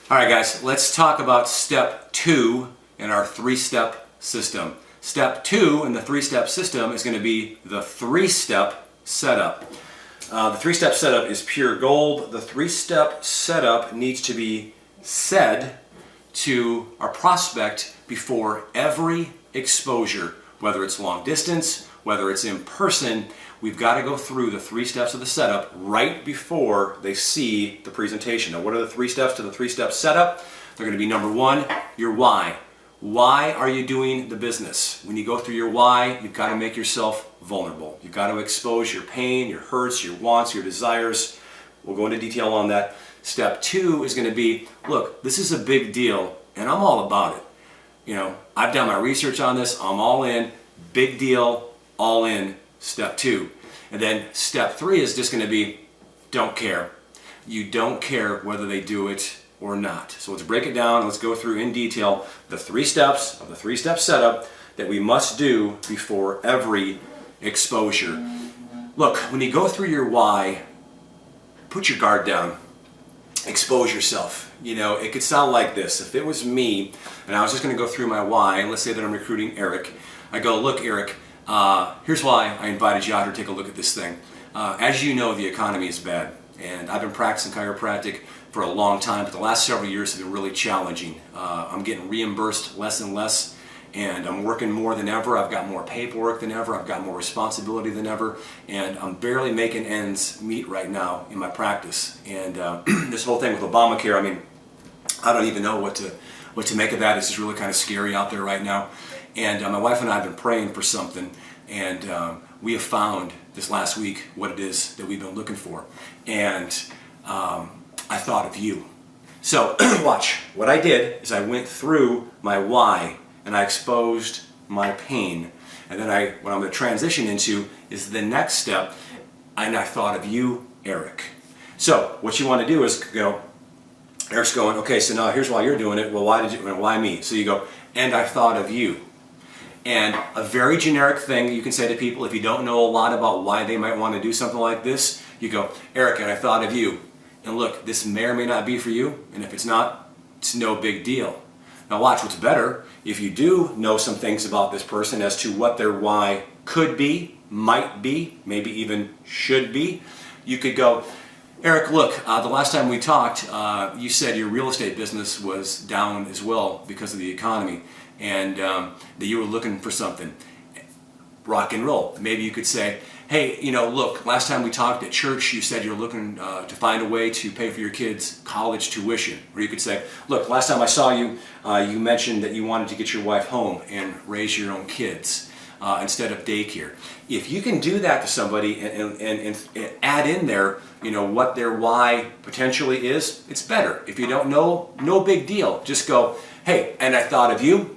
All right, guys, let's talk about step 2 in our 3-step system. Step 2 in the 3-step system is going to be the 3-step setup. The 3-step setup is pure gold. The 3-step setup needs to be said to our prospect before every exposure, whether it's long distance, whether it's in person. We've got to go through the 3 steps of the setup right before they see the presentation. Now, what are the 3 steps to the 3-step setup? They're going to be number 1, your why. Why are you doing the business? When you go through your why, you've got to make yourself vulnerable. You've got to expose your pain, your hurts, your wants, your desires. We'll go into detail on that. Step 2 is going to be, look, this is a big deal, and I'm all about it. You know, I've done my research on this. I'm all in. Big deal, all in. Step 2. And then step 3 is just going to be, don't care. You don't care whether they do it or not. So let's break it down. Let's go through in detail the 3 steps of the 3-step setup that we must do before every exposure. Look, when you go through your why, put your guard down. Expose yourself. You know, it could sound like this. If it was me and I was just going to go through my why, and let's say that I'm recruiting Eric, I go, look, Eric, here's why I invited you out here to take a look at this thing. As you know, the economy is bad, and I've been practicing chiropractic for a long time, but the last several years have been really challenging. I'm getting reimbursed less and less, and I'm working more than ever. I've got more paperwork than ever. I've got more responsibility than ever, and I'm barely making ends meet right now in my practice. And this whole thing with Obamacare, I mean, I don't even know what to make of that. It's just really kind of scary out there right now. And my wife and I have been praying for something, and we have found this last week what it is that we've been looking for. And I thought of you. So watch. What I did is I went through my why, and I exposed my pain. And then what I'm going to transition into is the next step, and I thought of you, Eric. So what you want to do is go, Eric's going, okay, so now here's why you're doing it. Well, why me? So you go, and I thought of you. And a very generic thing you can say to people if you don't know a lot about why they might want to do something like this, you go, Eric, and I thought of you. And look, this may or may not be for you, and if it's not, it's no big deal. Now watch what's better. If you do know some things about this person as to what their why could be, might be, maybe even should be, you could go, Eric, look, the last time we talked, you said your real estate business was down as well because of the economy, and that you were looking for something. Rock and roll. Maybe you could say, hey, you know, look, last time we talked at church, you said you're looking to find a way to pay for your kids' college tuition. Or you could say, look, last time I saw you, you mentioned that you wanted to get your wife home and raise your own kids instead of daycare. If you can do that to somebody and add in there, you know, what their why potentially is, it's better. If you don't know, no big deal. Just go, hey, and I thought of you,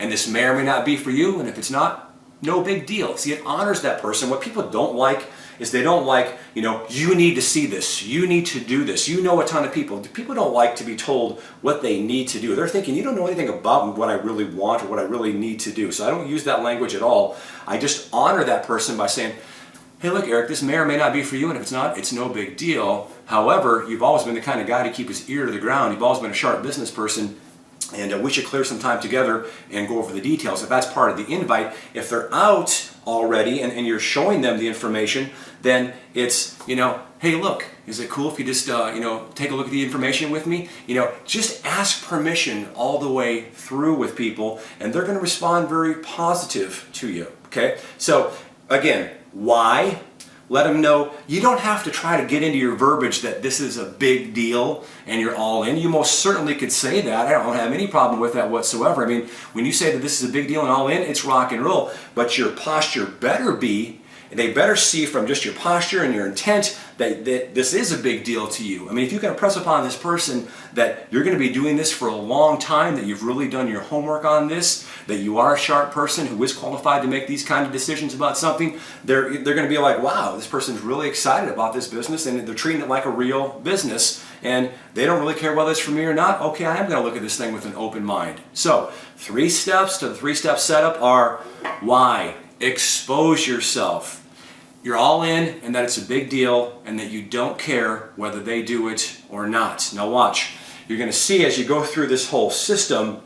and this may or may not be for you, and if it's not, no big deal. See, it honors that person. What people don't like is they don't like, you know, you need to see this, you need to do this. You know a ton of people. People don't like to be told what they need to do. They're thinking, you don't know anything about what I really want or what I really need to do. So I don't use that language at all. I just honor that person by saying, hey, look, Eric, this may or may not be for you, and if it's not, it's no big deal. However, you've always been the kind of guy to keep his ear to the ground. You've always been a sharp business person. And we should clear some time together and go over the details. If that's part of the invite, if they're out already and you're showing them the information, then it's, you know, hey, look, is it cool if you just, you know, take a look at the information with me? You know, just ask permission all the way through with people, and they're going to respond very positive to you, okay? So, again, why? Let them know. You don't have to try to get into your verbiage that this is a big deal and you're all in. You most certainly could say that. I don't have any problem with that whatsoever. I mean, when you say that this is a big deal and all in, it's rock and roll. But your posture better be, they better see from just your posture and your intent that this is a big deal to you. I mean, if you can impress upon this person that you're going to be doing this for a long time, that you've really done your homework on this, that you are a sharp person who is qualified to make these kind of decisions about something, they're going to be like, wow, this person's really excited about this business, and they're treating it like a real business, and they don't really care whether it's for me or not. Okay, I am going to look at this thing with an open mind. So, 3 steps to the 3-step setup are why? Expose yourself. You're all in, and that it's a big deal, and that you don't care whether they do it or not. Now watch. you're going to see as you go through this whole system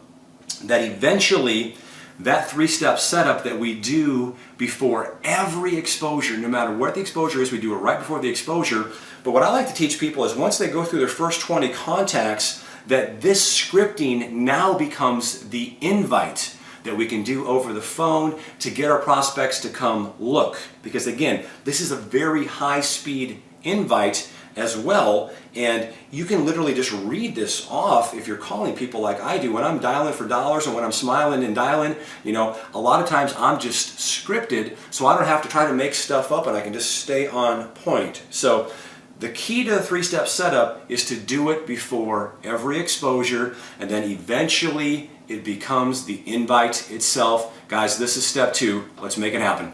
that eventually that three-step setup that we do before every exposure, no matter what the exposure is, we do it right before the exposure. But what I like to teach people is once they go through their first 20 contacts, that this scripting now becomes the invite that we can do over the phone to get our prospects to come look. Because again, this is a very high-speed invite as well, and you can literally just read this off if you're calling people like I do. When I'm dialing for dollars and when I'm smiling and dialing, you know, a lot of times I'm just scripted, so I don't have to try to make stuff up and I can just stay on point. So the key to the three-step setup is to do it before every exposure, and then eventually it becomes the invite itself. Guys, this is step 2. Let's make it happen.